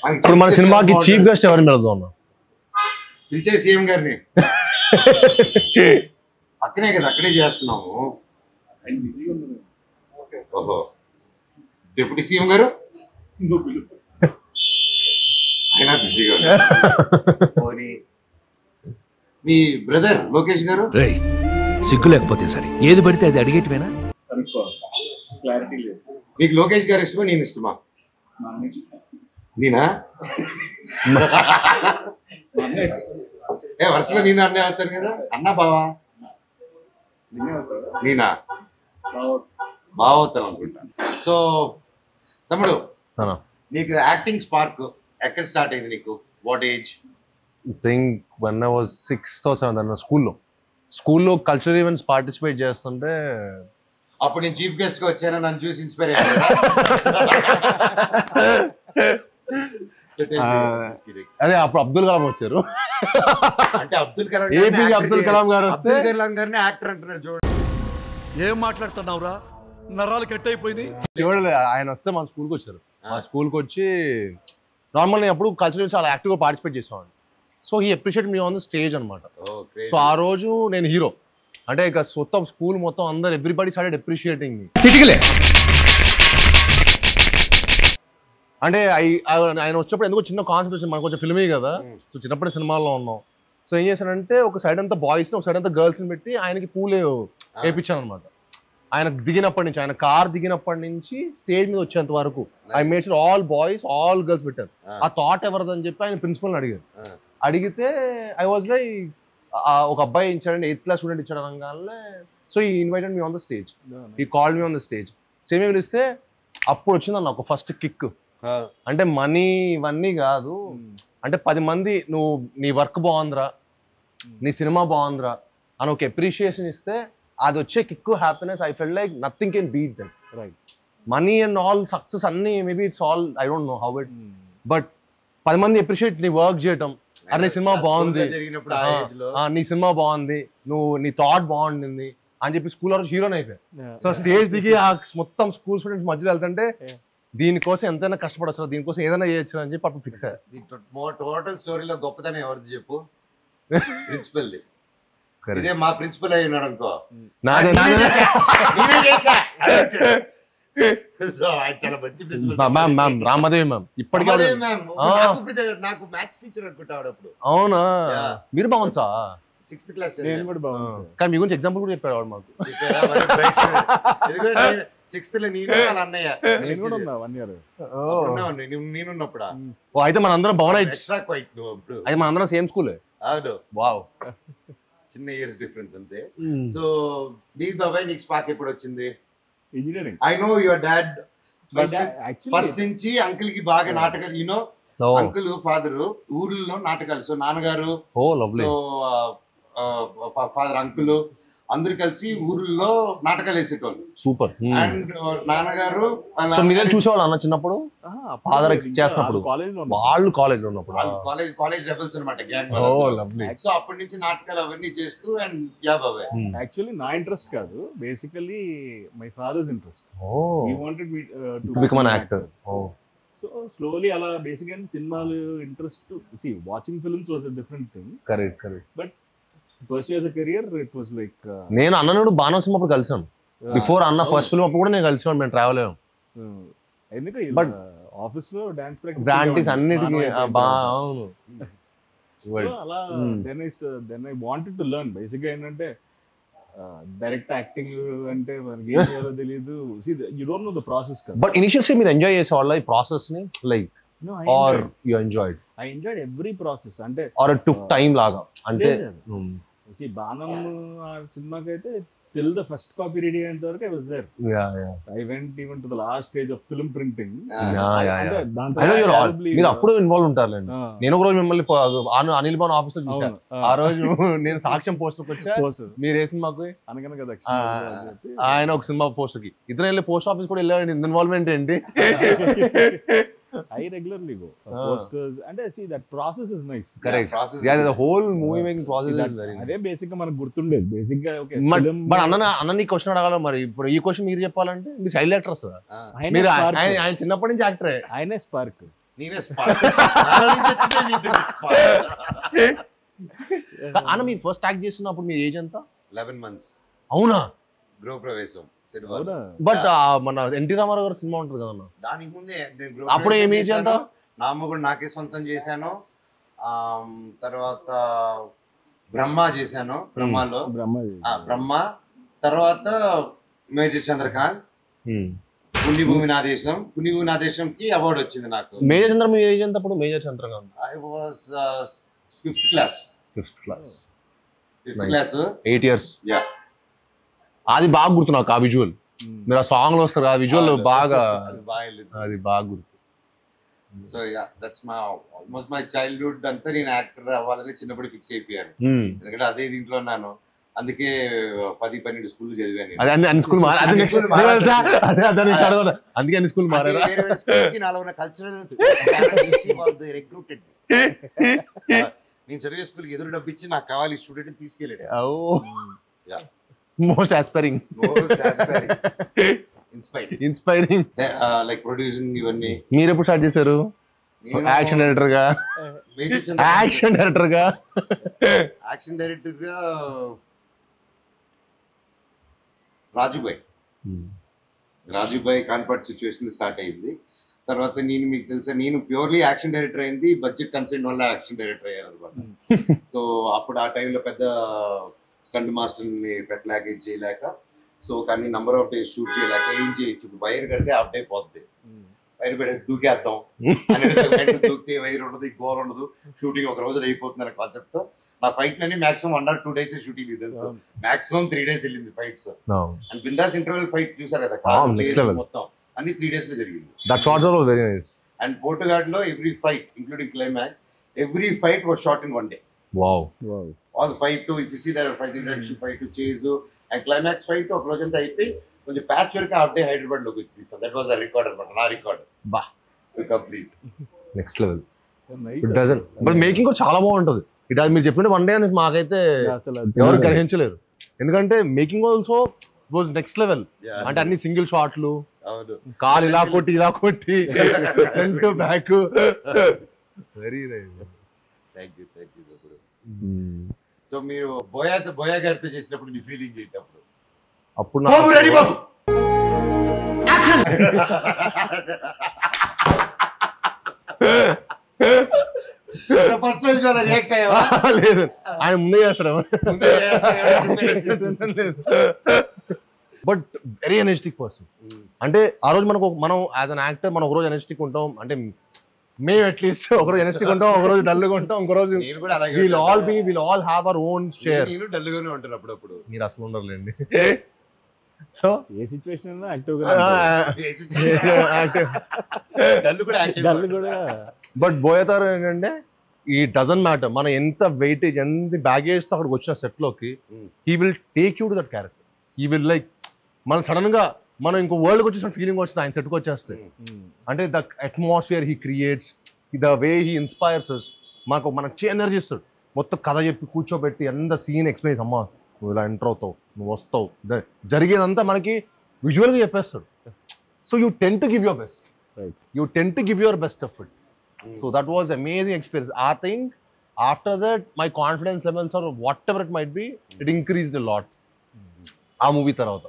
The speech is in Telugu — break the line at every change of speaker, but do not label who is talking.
ఇప్పుడు మన సినిమాకి చీఫ్ గెస్ట్ ఎవరిని పెడదాం?
పిలిచే సీఎం గారిని. అక్కడే కదా, అక్కడే చేస్తున్నాము. ఓహో, డిప్యూటీ సీఎం గారు ఆయన బిజీగా పోనీ. మీ బ్రదర్ లోకేష్ గారు
సిగ్గు లేకపోతే సరే ఏది పడితే అది అడిగేటివేనా?
మీకు లోకేష్ గారు ఇష్టమా నేను ఇష్టమా? నేనా వరుసలో నేను అన్నే అవుతాను కదా. అన్నా బావా నేనా బాగా అవుతాను అనుకుంటా. సో తమ్ముడు, నీకు యాక్టింగ్ స్పార్క్ ఎక్కడ స్టార్ట్ అయింది నీకు? What age?
Think one I was 6th or 7th అన్న స్కూల్లో కల్చరల్ ఈవెంట్స్ పార్టిసిపేట్ చేస్తుంటే
అప్పుడు నేను చీఫ్ గెస్ట్ గా వచ్చాను, నన్ను చూసి ఇన్స్పైర్ అయ్యాను.
అదే అప్పుడు అబ్దుల్ కలాం వచ్చారు.
అంటే అబ్దుల్ కలాం
గారు వస్తే
అబ్దుల్ కలాం గారిని యాక్టర్ అంటున్నారు. చూడండి
ఏం మాట్లాడుతున్నావురా, నరాలు కట్ అయిపోయింది.
చూడలేదు, ఆయన వస్తే మన స్కూల్కి వచ్చారు. మా స్కూల్కి వచ్చి నార్మల్ నేను అప్పుడు కల్చరల్ చాలా యాక్టివ్గా పార్టిసిపేట్ చేసేవాడిని. So he appreciate me on the stage అనమాట. సో ఆ రోజు నేను హీరో అంటే ఇక మొత్తం స్కూల్ మొత్తం అందరు ఎవ్రీబడి స్టార్టెడ్ అప్రిషియేటింగ్ మీ. అంటే ఆయన వచ్చినప్పుడు ఎందుకో చిన్న కాన్సెప్ట్, మనకు కొంచెం ఫిల్మీ కదా, సో చిన్నప్పుడే సినిమాల్లో ఉన్నాం. సో ఏం చేశానంటే ఒక సైడ్ అంతా బాయ్స్ని ఒక సైడ్ అంతా గర్ల్స్ని పెట్టి ఆయనకి పూలే వేయించాను అనమాట. ఆయన దిగినప్పటి నుంచి, ఆయన కార్ దిగినప్పటి నుంచి స్టేజ్ మీద వచ్చేంత వరకు I made sure all boys all girls పెట్టారు. ఆ థాట్ ఎవరిదని చెప్పి ఆయన ప్రిన్సిపల్ని అడిగారు. అడిగితే ఐ వాజ్ లైక్ ఒక అబ్బాయి ఇచ్చాడండి, 8th class స్టూడెంట్ ఇచ్చాడు అనగానే. So he invited me on the stage, he called me on the stage. Same పిలిస్తే అప్పుడు వచ్చిందన్న ఒక ఫస్ట్ కిక్. అంటే మనీ ఇవన్నీ కాదు, అంటే 10 మంది నువ్వు నీ వర్క్ బాగుందిరా, నీ సినిమా బాగుందిరా అని ఒక అప్రిషియేషన్ ఇస్తే అది వచ్చే kick, happiness, I feel like nothing can beat them. Right, money and all success అన్ని maybe it's all I don't know how it, but 10 మంది అప్రిషియేట్ నీ వర్క్ చేయటం, అరే నీ సినిమా బాగుంది, నీ సినిమా బాగుంది, నీ థాట్ బాగుండింది అని చెప్పి స్కూల్ రోజు హీరోని అయిపోయాయి. సో స్టేజ్ దిగి ఆ మొత్తం స్కూల్ స్టూడెంట్స్ మధ్యలో వెళ్తుంటే దీనికోసం ఎంతైనా కష్టపడచ్చు, దీనికోసం ఏదైనా చేయొచ్చు అని చెప్పి అప్పుడు ఫిక్స్ అయ్యారు.
టోటల్ స్టోరీలో గొప్పతనం ఎవరిది చెప్పు? ప్రిన్సిపల్. ఇదే మా ప్రిన్సిపల్ అయినాడు అనుకో, చాలా మంచి ప్రిన్సిపల్.
రామదేవి మ్యామ్ ఇప్పటికే
నాకు మ్యాథ్స్ టీచర్ అనుకుంటాడు అప్పుడు.
అవునా, మీరు బాగుంది సార్
6th class.
కానీ మీ గురించి ఎగ్జాంపుల్ కూడా చెప్పాడు వాడు మాకు.
6th లో నేను వాళ్ళ అన్నయ్య నేనున్నప్పుడు.
అయితే మన అందరం భవన
ఎక్స్ట్రా క్వైట్. నువ్వు అప్పుడు
అయితే మన అందరం సేమ్ స్కూల్.
అవును, వావ్, చిన్న ఇయర్స్ డిఫరెన్స్ అంతే. సో దీప్ బాబాయ్, నీకు స్పార్క్ ఎప్పుడు వచ్చింది?
Engineering.
I know your dad first నుంచి అంకుల్ కి బాగా నాటకాలు, యూనో అంకుల్ ఫాదర్ ఊర్లో నాటకాలు. సో నాన్నగారు, సో ఫాదర్ అంకుల్ అందరు కలిసి ఊర్లో నాటకాలు వేసేటోళ్ళు.
సూపర్.
అండ్ నాన్నగారు
చూసేవాళ్ళు అన్న చిన్నప్పుడు, ఫాదర్ చేస్తున్నప్పుడు, వాళ్ళు కాలేజ్ లో ఉన్నప్పుడు,
కాలేజ్ రెబల్స్ అనమాట గ్యాంగ్. సో అప్పటి నుంచి నాటకాలు అవన్నీ చేస్తూ. అండ్ యా బాబాయ్,
యాక్చువల్లీ నా ఇంట్రెస్ట్ కాదు, basically my father's interest. He wanted me to
become an actor.
So slowly అలా బేసికల్లీ సినిమాలు interest. See watching films was a different thing.
Correct.
But pursue as a career, it was like
నేను అన్ననుడు బాణం సినిమా అప్పుడు కలిసాను. బిఫోర్ అన్న ఫస్ట్ ఫిల్మ్ అప్పుడు కూడా నేను కలిసాను, మేము ట్రావెల్ అయ్యాం.
ఎందుకంటే బట్ ఆఫీస్ లో డాన్స్
ప్రాక్టీస్ అన్నిటికీ అవును.
అలా then I wanted to learn. Basic గా ఏంటంటే డైరెక్ట్ యాక్టింగ్ అంటే మనకి ఏం చేయాలో తెలియదు. You don't know the process కదా.
బట్ ఇనిషియల్లీ మీరు ఎంజాయ్ చేసేవాళ్ళ ఈ ప్రాసెస్ ని, like or you enjoyed?
I enjoyed every process. అంటే
or it took time లాగా అంటే
బాణం సినిమాకి అయితే till the first copy ready అయ్యేంత వరకు I was there. I went even to the last stage of film printing.
మీరు అప్పుడు ఇన్వాల్వ్ ఉంటారులేండి. నేను ఒక రోజు మిమ్మల్ని అనిల్ భవన్ ఆఫీస్ లో చూసాను. ఆ రోజు నేను సాక్ష్యం పోస్టర్ వచ్చా, మీరు ఏ సినిమాకు ఆయన ఒక సినిమా పోస్టర్ కి ఇద్దరు వెళ్ళి పోస్ట్ ఆఫీస్ కూడా వెళ్ళాడు. ఇన్వాల్వ్మెంట్ ఏంటి?
I regularly go posters and see that process is nice.
Correct. Yeah, the whole movie making process is very nice.
అదే బేసిక్ గా మనకు గుర్తుండేది. బేసిక్ గా ఓకే.
బట్ అన్న నీ క్వశ్చన్ అడగాల మరి. ఇప్పుడు ఈ క్వశ్చన్ మీరు చెప్పాలంటే మీరు చైల్డ్ యాక్టర్ వస్తుందా? మీరు ఆయన చిన్నప్పటి నుంచి యాక్టరే.
ఆయనే స్పార్క్.
నేనే స్పాట్
అన్న మీరు ఫస్ట్ యాక్ట్ చేస్తున్నప్పుడు మీ ఏజ్ ఎంత?
11 months
అవునా?
గృహప్రవేశం
బట్ మన ఎన్టీ రామారావు గారు సినిమా ఉంటుంది కదా
దానికి ముందే
అప్పుడు ఏం ఏజ్ ఎంత?
నా అమ్మ కూడా నాకే సొంతం చేశాను. తర్వాత బ్రహ్మ చేశాను. బ్రహ్మ తర్వాత మేజర్ చంద్రకాంత్, పుణ్యభూమి నా దేశం. పుణ్యభూమి నా దేశంకి అవార్డు వచ్చింది నాకు.
మేజర్ చంద్ర మీ ఏజ్ ఎంత అప్పుడు? Major Chandrakanth
I was 5th class.
8 years. అది బాగా గుర్తు నాకు ఆ విజువల్. మీరు ఆ సాంగ్ లో వస్తారు ఆ విజువల్ బాగా, అది బాగా గుర్తు.
So yeah that's my almost my childhood అంతా నేను యాక్టర్ అవ్వాలని చిన్నప్పుడు ఫిక్స్ అయిపోయాను. ఎందుకంటే అదే దీంట్లో ఉన్నాను. అందుకే 10-12 స్కూల్ చదివాను.
అన్ని స్కూల్ అందుకే అన్ని స్కూల్ మారారా?
నాలో ఉన్న కల్చరల్ రిక్రూటెడ్. నేను చదివే స్కూల్కి ఎదురు డబ్బు ఇచ్చి నాకు కావాలి స్టూడెంట్ తీసుకెళ్ళాడు.
Most aspiring inspiring
like producing ఇవన్నీ.
మీరు ఎప్పుడు స్టార్ట్ చేశారు యాక్షన్ డైరెక్టర్ గా? యాక్షన్ డైరెక్టర్ గా
రాజుబాయ్ కాన్పర్ట్ సిచ్యువేషన్ స్టార్ట్ అయింది. తర్వాత నేను మీకు తెలుసా నేను ప్యూర్లీ యాక్షన్ డైరెక్టర్ అయింది బడ్జెట్ కన్సెంట్ వల్ల యాక్షన్ డైరెక్టర్ అయ్యారు అనమాట. సో అప్పుడు ఆ టైంలో పెద్ద స్టంట్ మాస్టర్ని పెట్టలేక ఏం చేయలేక, సో కానీ నంబర్ ఆఫ్ డేస్ షూట్ చేయలేక ఏం చేయొచ్చు, వైర్ కడితే అవుట్ అయిపోతుంది, వైర్ పెడితే దూకేద్దాం దూకితే వైర్ ఉండదు, గోల్ ఉండదు, షూటింగ్ ఒక రోజు అయిపోతుంది అనే కాన్సెప్ట్ తో నా ఫైట్ అన్ని మాక్సిమం 1 or 2 days షూటింగ్ తెలుసు. మాక్సిమం 3 days వెళ్ళింది fights. And Bindaas interval fight చూసారు కదా మొత్తం అన్ని 3 days లో జరిగింది. అండ్ పోర్టుగాడ్లో every fight including climax every fight was shot in 1 day. All fight too if you see their fight introduction fight chase and climax fight ఒక రోజంతా అయిపోయి కొంచెం ప్యాచ్ వరకు హాఫ్ డే హైదరాబాద్ లోకి వచ్చి తీస్తాం. దట్ వాస్ అ రికార్డ్ అన్నమాట, నా రికార్డ్. బా complete
next level. It doesn't but making కూడా చాలా బాగుంటది. ఇట్ మీరు చెప్పిన 1 day అని మాకైతే ఎవరు గ్రహించలేరు. ఎందుకంటే making also was next level. అంటే అన్ని సింగిల్ షాట్లు, కాలు ఇలా కొట్టి front back. Very
thank you. So మీరు బోయా గారితో చేసినప్పుడు మీ ఫీలింగ్ ఏంటి అప్పుడు? రెడీ బాబు ఫస్ట్ రోజు రియాక్ట్ అయ్యావా?
లేదు, ఆయన ముందే చేస్తాడు. But very energetic person. అంటే ఆ రోజు మనం యాజ్ అన్ యాక్టర్ మనం ఒకరోజు ఎనర్జెటిక్ ఉంటాం, అంటే మేము అట్లీస్ట్ ఒకరోజు ఎనర్జెటిక్ ఉంటాం, ఒకరోజు డల్గా ఉంటాం, ఇంకోరోజు will all have our own share.
డల్గానే ఉంటాను అప్పుడప్పుడు.
మీరు అసలు ఉండరులేండి. సో
ఏ సిచ్యువేషన్
బట్ బోయతారు ఏంటంటే ఈ డజన్ మ్యాటర్ మనం ఎంత వెయిటేజ్ ఎంత బ్యాగేజ్ తో అక్కడికి వచ్చిన సెట్ లోకి he will take you to that character. He will like మనం సడన్ గా మనం ఇంకో వరల్డ్కి వచ్చేసిన ఫీలింగ్ వస్తుంది ఆయన సెట్కి వచ్చేస్తే. అంటే the atmosphere he creates, the way he inspires us. మనకు ఎనర్జీ ఇస్తాడు. మొత్తం కథ చెప్పి కూర్చోబెట్టి ఎంత సీన్ ఎక్స్ప్లెయిన్, అమ్మా నువ్వు ఇలా ఎంటర్ అవుతావు, నువ్వు వస్తావు, జరిగేదంతా మనకి విజువల్గా చెప్పేస్తాడు. So you ten to give your best, you ten to give your best effort. So that was amazing experience. I think after that my confidence levels or whatever it might be, it increased a lot ఆ మూవీ తర్వాత.